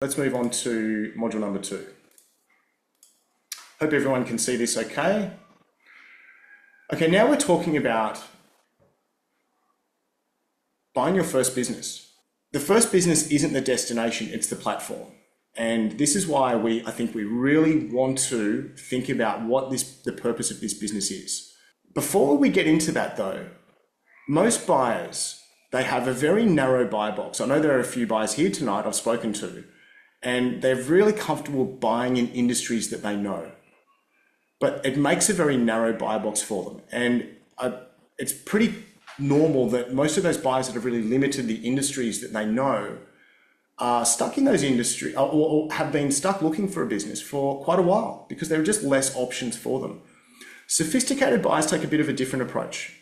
Let's move on to module number 2. Hope everyone can see this okay. Okay, now we're talking about buying your first business. The first business isn't the destination, it's the platform. And this is why I think we really want to think about what the purpose of this business is. Before we get into that though, most buyers, they have a very narrow buy box. I know there are a few buyers here tonight I've spoken to, and they're really comfortable buying in industries that they know. But it makes a very narrow buy box for them. And it's pretty normal that most of those buyers that have really limited the industries that they know are stuck in those industries or have been stuck looking for a business for quite a while because there are just less options for them. Sophisticated buyers take a bit of a different approach.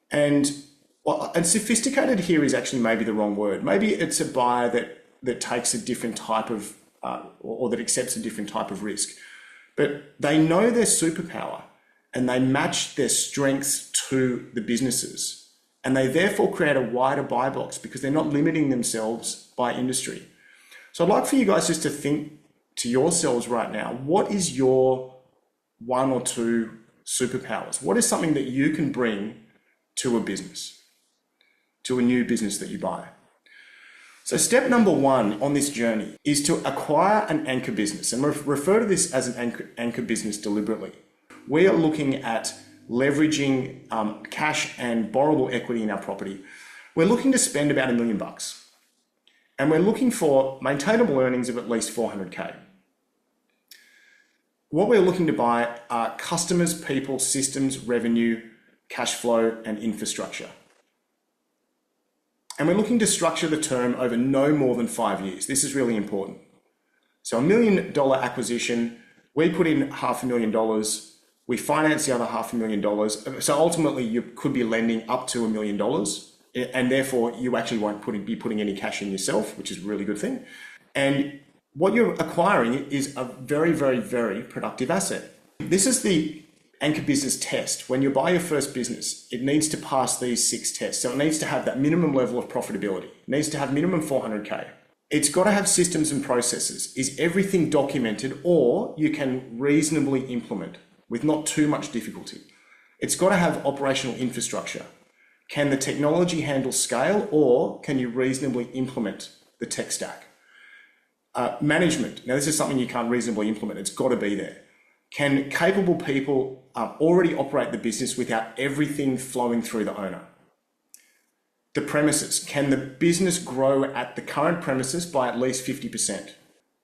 And sophisticated here is actually maybe the wrong word. Maybe it's a buyer that takes a different type of, or that accepts a different type of risk. But they know their superpower and they match their strengths to the businesses. And they therefore create a wider buy box because they're not limiting themselves by industry. So I'd like for you guys just to think to yourselves right now, what is your 1 or 2 superpowers? What is something that you can bring to a business, to a new business that you buy? So step number 1 on this journey is to acquire an anchor business, and refer to this as an anchor business deliberately. We are looking at leveraging cash and borrowable equity in our property. We're looking to spend about $1 million, and we're looking for maintainable earnings of at least $400K. What we're looking to buy are customers, people, systems, revenue, cash flow, and infrastructure. And we're looking to structure the term over no more than 5 years. This is really important. So $1 million acquisition, we put in $500,000, we finance the other $500,000. So ultimately you could be lending up to $1 million, and therefore you actually won't be putting any cash in yourself, which is a really good thing. And what you're acquiring is a very, very, very productive asset. This is the anchor business test. When you buy your first business, it needs to pass these 6 tests. So it needs to have that minimum level of profitability. It needs to have minimum 400K. It's got to have systems and processes. Is everything documented or you can reasonably implement with not too much difficulty? It's got to have operational infrastructure. Can the technology handle scale, or can you reasonably implement the tech stack? Management. Now this is something you can't reasonably implement. It's got to be there. Can capable people already operate the business without everything flowing through the owner? The premises. Can the business grow at the current premises by at least 50%?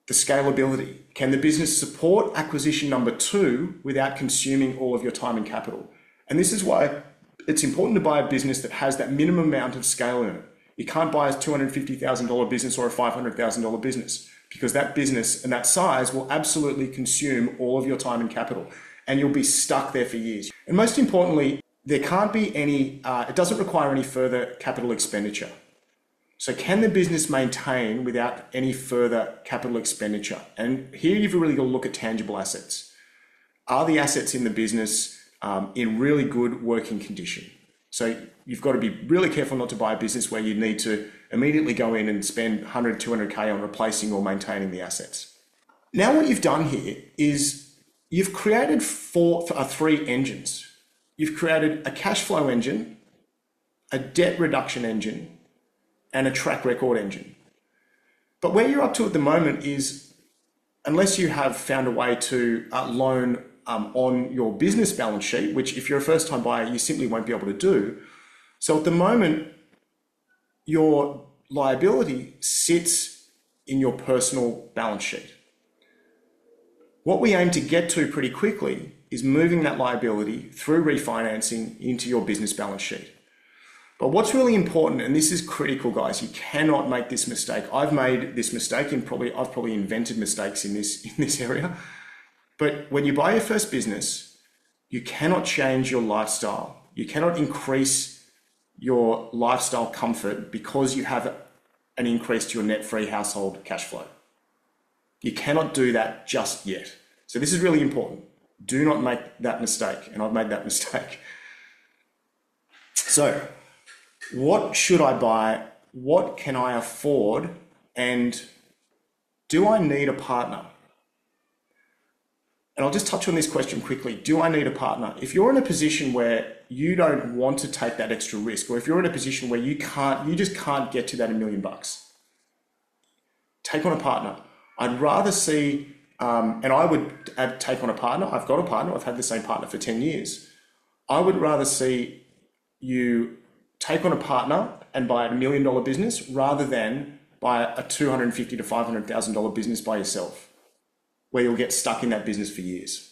The scalability. Can the business support acquisition number 2 without consuming all of your time and capital? And this is why it's important to buy a business that has that minimum amount of scale in it. You can't buy a $250,000 business or a $500,000 business, because that business and that size will absolutely consume all of your time and capital, and you'll be stuck there for years. And most importantly, there can't be any, it doesn't require any further capital expenditure. So can the business maintain without any further capital expenditure? And here you've really got to look at tangible assets. Are the assets in the business in really good working condition? So you've got to be really careful not to buy a business where you need to immediately go in and spend 100, 200K on replacing or maintaining the assets. Now what you've done here is you've created 3 engines. You've created a cash flow engine, a debt reduction engine, and a track record engine. But where you're up to at the moment is, unless you have found a way to loan on your business balance sheet, which if you're a first-time buyer, you simply won't be able to do. So at the moment, your liability sits in your personal balance sheet. What we aim to get to pretty quickly is moving that liability through refinancing into your business balance sheet. But what's really important, and this is critical, guys, you cannot make this mistake. I've made this mistake, and I've probably invented mistakes in this area. But when you buy your first business, you cannot change your lifestyle. You cannot increase your lifestyle comfort because you have an increase to your net free household cash flow. You cannot do that just yet. So this is really important. Do not make that mistake, and I've made that mistake. So what should I buy? What can I afford? And do I need a partner? And I'll just touch on this question quickly. Do I need a partner? If you're in a position where you don't want to take that extra risk, or if you're in a position where you just can't get to that $1 million, take on a partner. I'd rather see, and I would take on a partner. I've got a partner. I've had the same partner for 10 years. I would rather see you take on a partner and buy a $1 million business rather than buy a $250,000 to $500,000 business by yourself, where you'll get stuck in that business for years.